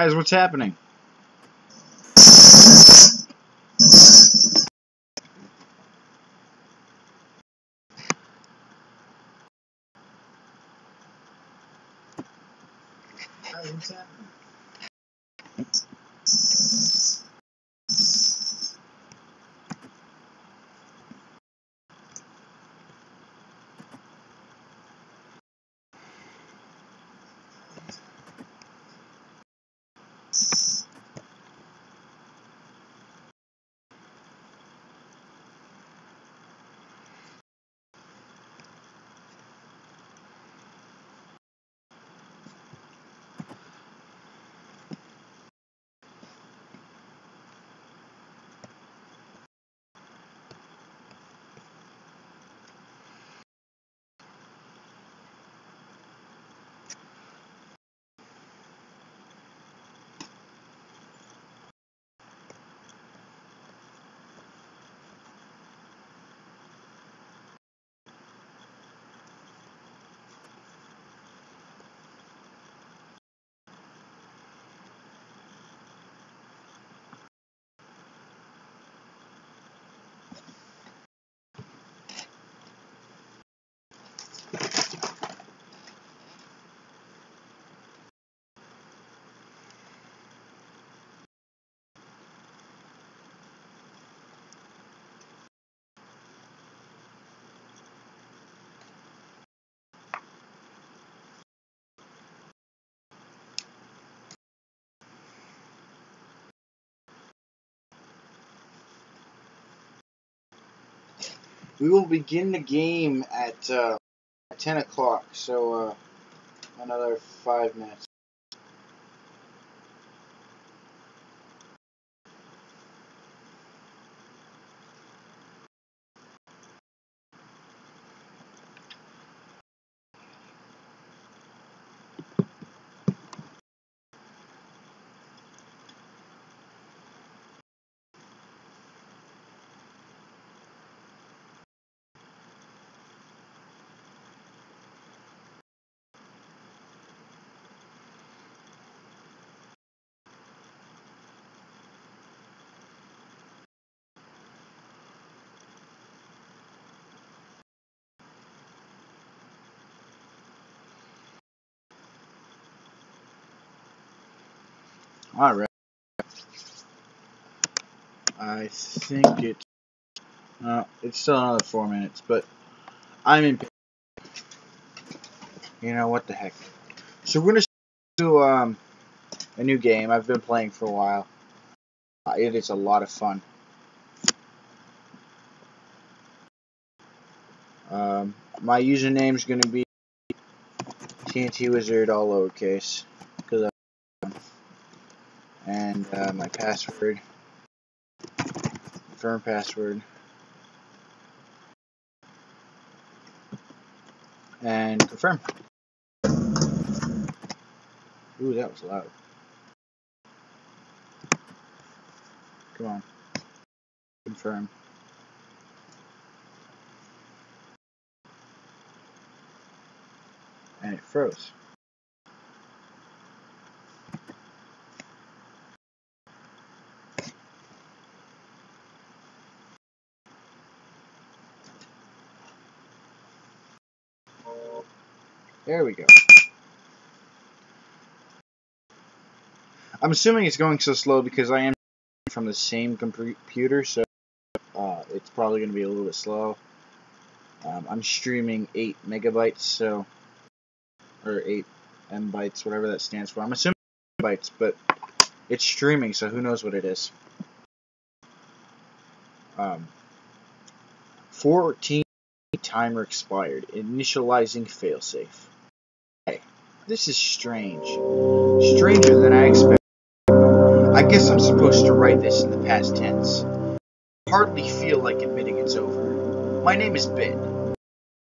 Guys, what's happening? Guys, what's happening? We will begin the game at 10 o'clock, so another 5 minutes. Alright. I think it's still another 4 minutes, but I'm in. You know what the heck. So we're going to do a new game I've been playing for a while. It is a lot of fun. My username is going to be TNT Wizard, all lowercase, and my password, confirm password, and confirm. Ooh, that was loud. Come on. Confirm. And it froze. There we go. I'm assuming it's going so slow because I am from the same computer, so it's probably going to be a little bit slow. I'm streaming 8 megabytes, so, or 8 MB, whatever that stands for. I'm assuming bytes, but it's streaming, so who knows what it is. 14 timer expired. Initializing failsafe. Hey, this is strange. Stranger than I expected. I guess I'm supposed to write this in the past tense. I hardly feel like admitting it's over. My name is Ben. If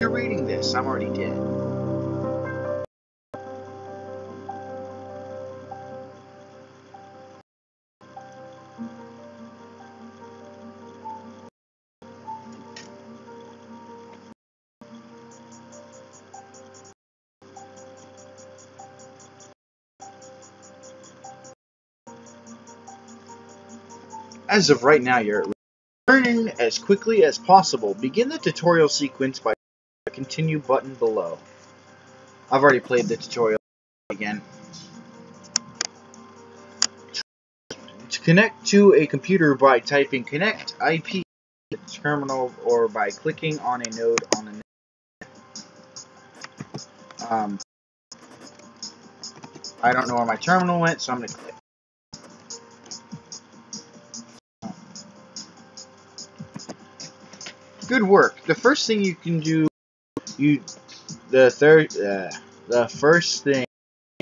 you're reading this, I'm already dead. As of right now, you're learning as quickly as possible. Begin the tutorial sequence by the continue button below. I've already played the tutorial again. To connect to a computer by typing connect IP terminal or by clicking on a node on the I don't know where my terminal went, so I'm going to click. Good work. The first thing you can do, the first thing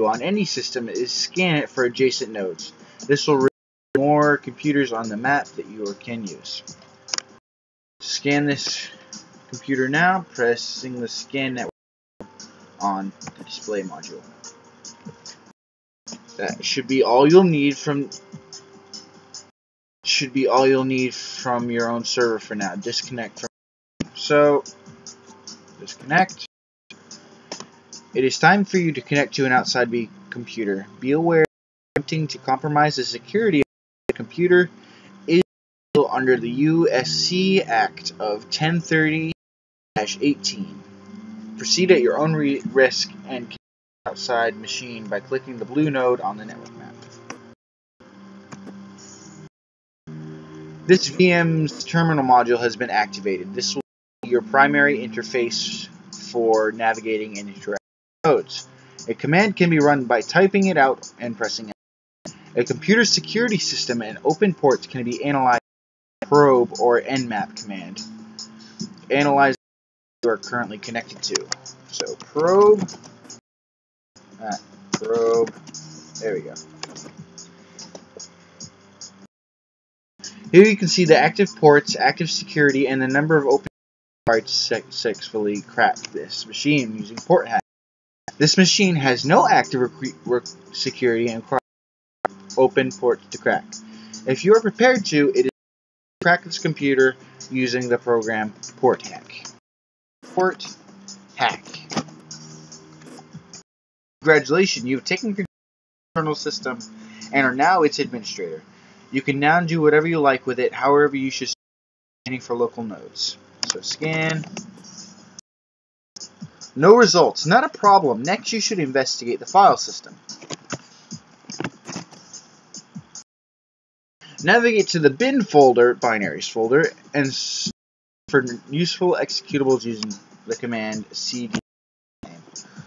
on any system is scan it for adjacent nodes. This will reveal more computers on the map that you can use. Scan this computer now, pressing the scan network on the display module. That should be all you'll need from your own server for now. Disconnect. Disconnect. It is time for you to connect to an outside computer. Be aware attempting to compromise the security of the computer is under the USC Act of 1030-18. Proceed at your own risk and connect to the outside machine by clicking the blue node on the network map. This VM's terminal module has been activated. This will be your primary interface for navigating and interacting with nodes. A command can be run by typing it out and pressing Enter. A computer security system and open ports can be analyzed by probe or nmap command. Analyze what you are currently connected to. So probe, there we go. Here you can see the active ports, active security, and the number of open ports successfully cracked this machine using port hack. This machine has no active security and requires open ports to crack. If you are prepared to, it is to crack this computer using the program port hack. Port hack. Congratulations, you have taken control of the internal system and are now its administrator. You can now do whatever you like with it, however you should, scanning for local nodes. So scan. No results. Not a problem. Next you should investigate the file system. Navigate to the bin folder, binaries folder, and for useful executables using the command cd.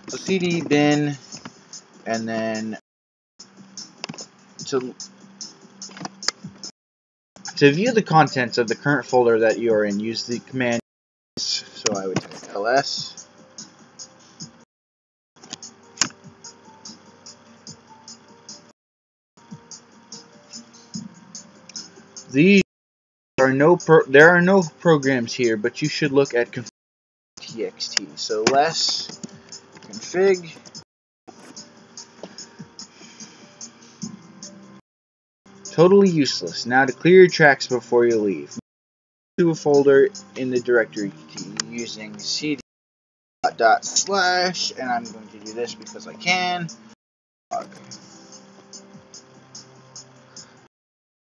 So cd bin, and then to view the contents of the current folder that you are in, use the command. So I would type ls. There are no programs here, but you should look at config.txt. So less config. Totally useless. Now to clear your tracks before you leave, move to a folder in the directory using cd // and I'm going to do this because I can.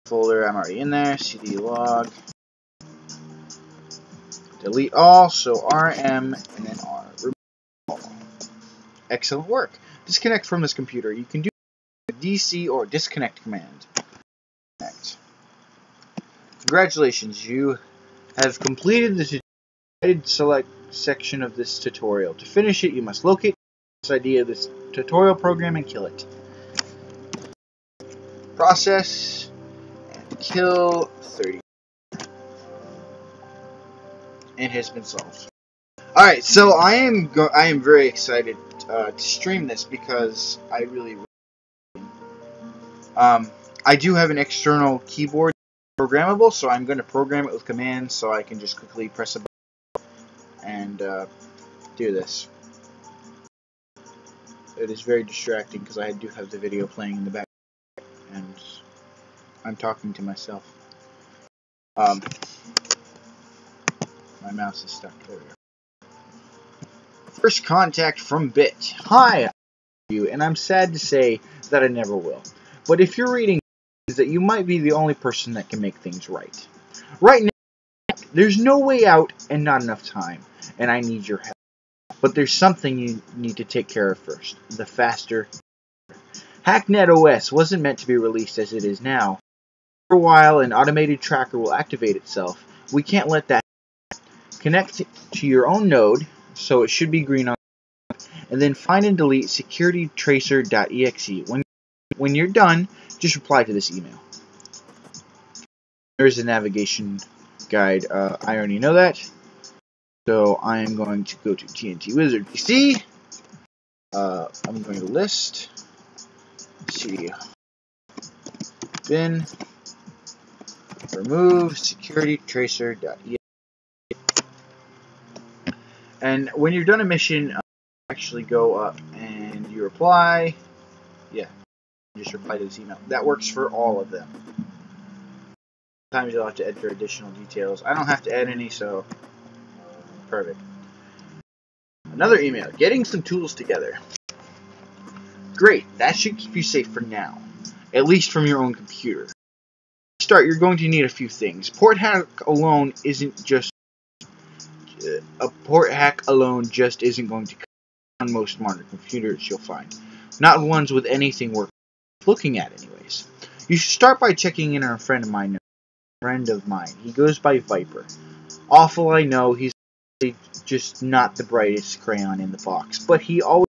Folder, I'm already in there. Cd log. Delete all. So rm and then r. Remove all. Excellent work. Disconnect from this computer. You can do the DC or disconnect command. Congratulations, you have completed the select section of this tutorial. To finish it, you must locate this ID of this tutorial program and kill it. Process and kill 30. It has been solved. Alright, so I am very excited to stream this because I really I do have an external keyboard programmable, so I'm going to program it with commands so I can just quickly press a button and do this. It is very distracting because I do have the video playing in the background and I'm talking to myself. My mouse is stuck. There we go. First contact from Bit. Hi, I'm you, and I'm sad to say that I never will. But if you're reading is that you might be the only person that can make things right. Right now, there's no way out and not enough time, and I need your help. But there's something you need to take care of first. The faster. HackNet OS wasn't meant to be released as it is now. For a while, an automated tracker will activate itself. We can't let that happen. Connect to your own node, so it should be green on, and then find and delete securitytracer.exe. When you're done, just reply to this email. There's a navigation guide. I already know that. So I'm going to go to TNT Wizard PC. I'm going to list cd bin remove securitytracer.exe. And when you're done a mission, actually go up and you reply. Yeah, just reply to this email. That works for all of them. Sometimes you'll have to enter additional details. I don't have to add any, so perfect. Another email. Getting some tools together. Great. That should keep you safe for now, at least from your own computer. To start, you're going to need a few things. Port hack alone isn't just going to on most modern computers you'll find. Not ones with anything worth looking at, anyways. You should start by checking in on a friend of mine. He goes by Viper. Awful, I know. He's just not the brightest crayon in the box, but he always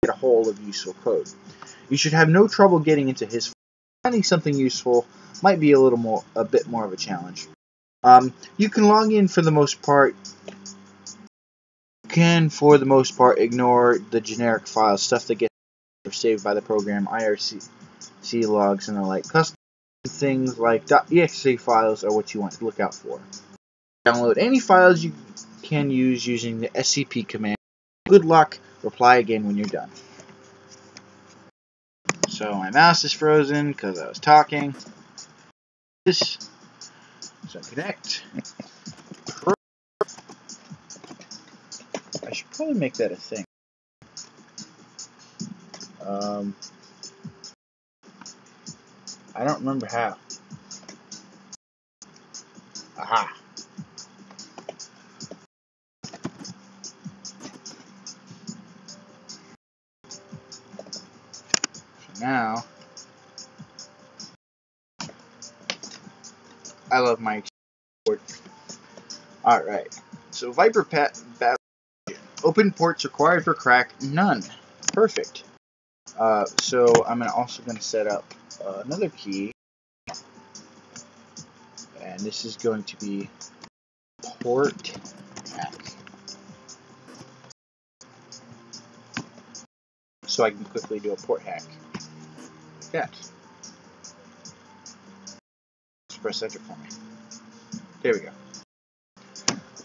gets a hold of useful code. You should have no trouble getting into his. Finding something useful might be a bit more of a challenge. You can log in for the most part. Ignore the generic files, stuff that gets saved by the program, IRC logs, and the like. Custom things like .exe files are what you want to look out for. Download any files you can use using the scp command. Good luck. Reply again when you're done. So my mouse is frozen because I was talking. So connect. I should probably make that a thing. I don't remember how. Aha. So now, I love my keyboard. Alright. So Viper battle. Open ports required for crack. None. Perfect. So I'm also going to set up another key, and this is going to be port hack, so I can quickly do a port hack like that. Just press enter for me. There we go.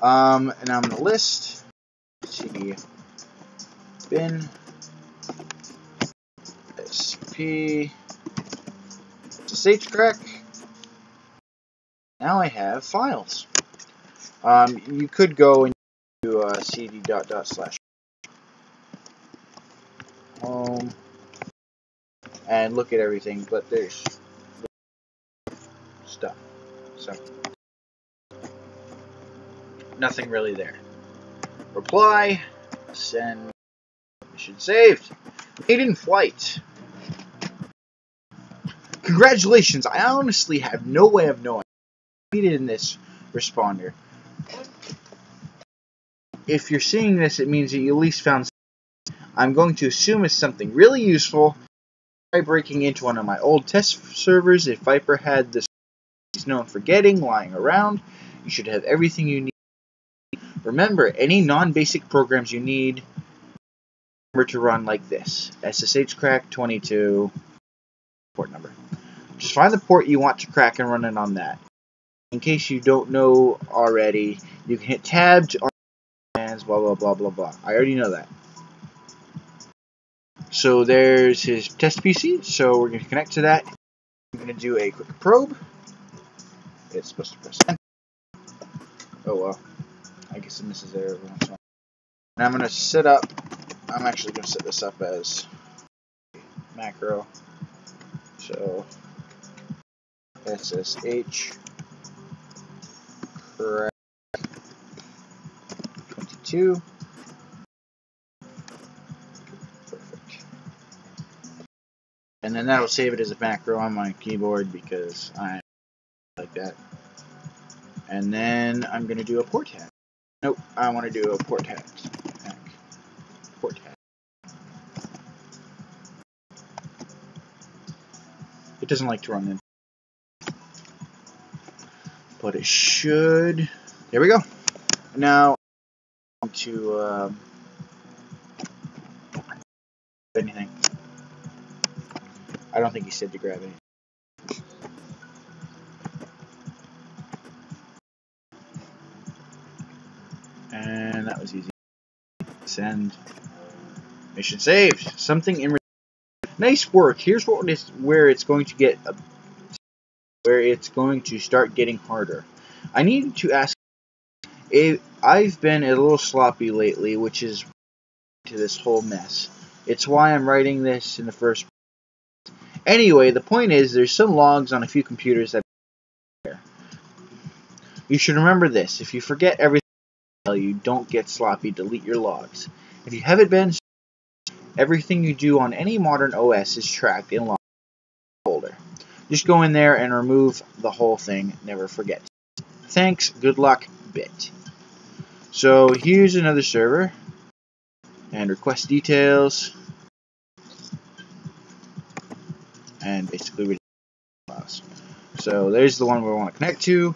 And I'm going to list cd bin sp SSH crack. Now I have files. You could go and do cd / home and look at everything, but there's stuff, so nothing really there. Reply, send, mission saved. Maiden flight. Congratulations, I honestly have no way of knowing. In this responder. If you're seeing this, it means that you at least found something. I'm going to assume it's something really useful. Try breaking into one of my old test servers. If Viper had this, he's known for getting lying around. You should have everything you need. Remember, any non-basic programs you need to run like this. SSH crack 22 port number. Just find the port you want to crack and run it on that. In case you don't know already, you can hit tab to commands, blah blah blah blah blah. I already know that. So there's his test PC. So we're going to connect to that. I'm going to do a quick probe. It's supposed to press enter. Oh well. I guess it misses there every once in a while. And I'm going to set up. I'm actually going to set this up as macro. So SSH crack 22. Perfect. And then that'll save it as a macro on my keyboard because I like that. And then I'm going to do a port hack. Nope, I want to do a port hack. Port hack. It doesn't like to run in, but it should. There we go. Now, to anything. I don't think he said to grab anything. And that was easy. Send. Mission saved. Something in. Nice work. Here's what is where it's going to get. Where it's going to start getting harder. I need to ask. I've been a little sloppy lately, which is to this whole mess. It's why I'm writing this in the first. Anyway, the point is, there's some logs on a few computers that. You should remember this. If you forget everything I tell you, don't get sloppy. Delete your logs. If you haven't been, everything you do on any modern OS is tracked in log folder. Just go in there and remove the whole thing. Never forget. Thanks. Good luck. Bit. So here's another server. And request details. And basically files. So there's the one we want to connect to.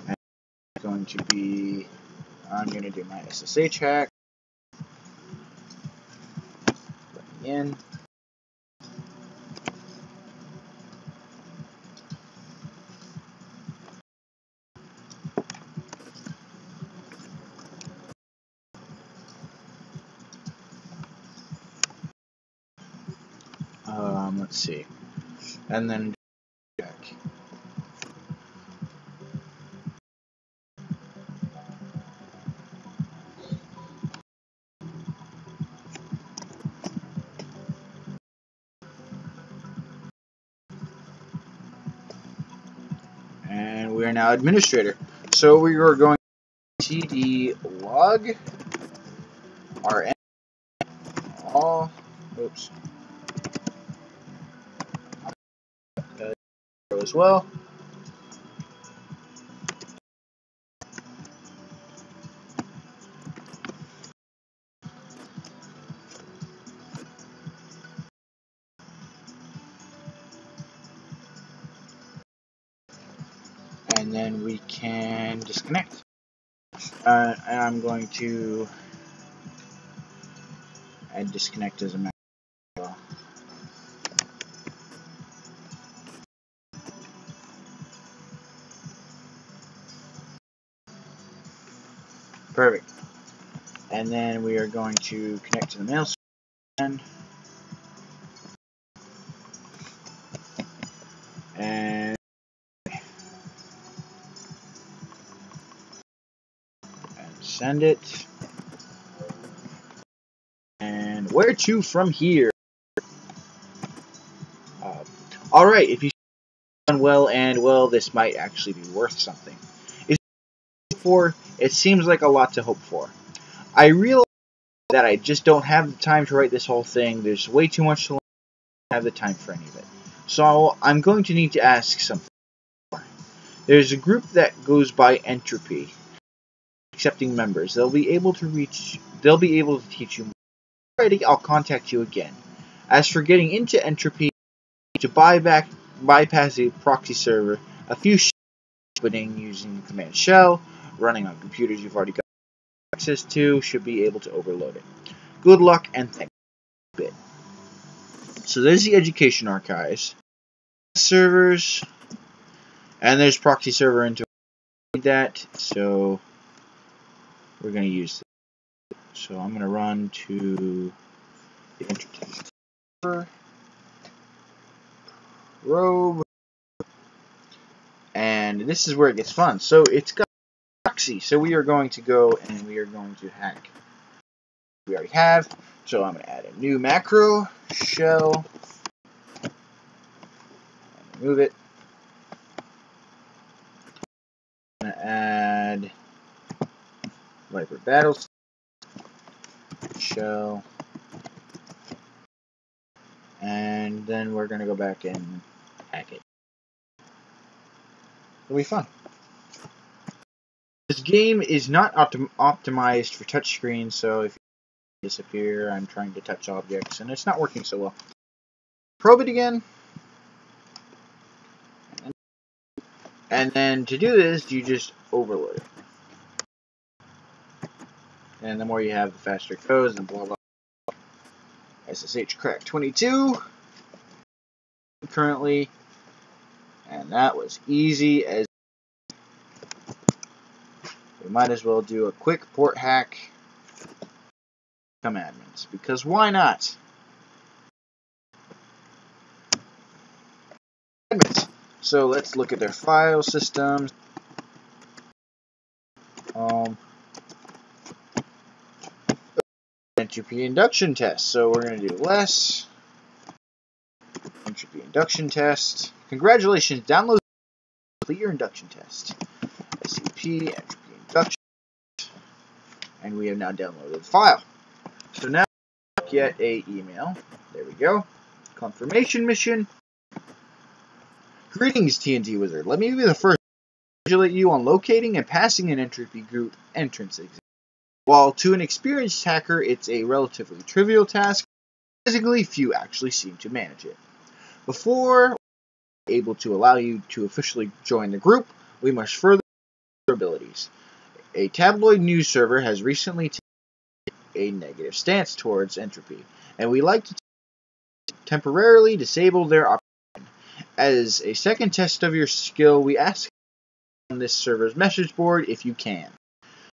And it's going to be, I'm going to do my SSH hack. Let me in. Let's see. And then check. And we are now administrator. So we are going to cd log rn all. Oops. As well. And then we can disconnect. And I'm going to add disconnect as a macro. Perfect. And then we are going to connect to the mail server and send it. And where to from here? Alright, if you done well, and well, this might actually be worth something. It seems like a lot to hope for. I realize that I just don't have the time to write this whole thing. There's way too much to learn. I don't have the time for any of it. So I'm going to need to ask something more. There's a group that goes by Entropy, accepting members. They'll be able to teach you more. Alrighty, I'll contact you again. As for getting into Entropy, to bypass a proxy server, a few opening using command shell, running on computers you've already got access to, should be able to overload it. Good luck and thanks. So there's the education archives, servers, and there's proxy server into that. So we're going to use that. So I'm going to run to the entertainment server, probe, and this is where it gets fun. So it's got proxy. So we are going to go and we are going to hack we already have. So I'm going to add a new macro, shell, and remove it. I'm going to add Viper Battles, shell, and then we're going to go back and hack it. It'll be fun. This game is not optimized for touchscreen, so if you disappear, I'm trying to touch objects, and it's not working so well. Probe it again. And then to do this, you just overload it. And the more you have, the faster it goes, and blah blah. SSH crack 22 currently, and that was easy as. We might as well do a quick port hack commandments, because why not? So let's look at their file systems. Entropy induction test. So we're going to do less entropy induction test. Congratulations, download complete your induction test. SCP entropy induction, and we have now downloaded the file. So now get a email. There we go. Confirmation mission. Greetings, TNT Wizard. Let me be the first to congratulate you on locating and passing an entropy group entrance exam. While to an experienced hacker, it's a relatively trivial task, surprisingly few actually seem to manage it. Before we're able to allow you to officially join the group, we must further your abilities. A tabloid news server has recently taken a negative stance towards entropy, and we like to temporarily disable their operation. As a second test of your skill, we ask on this server's message board if you can.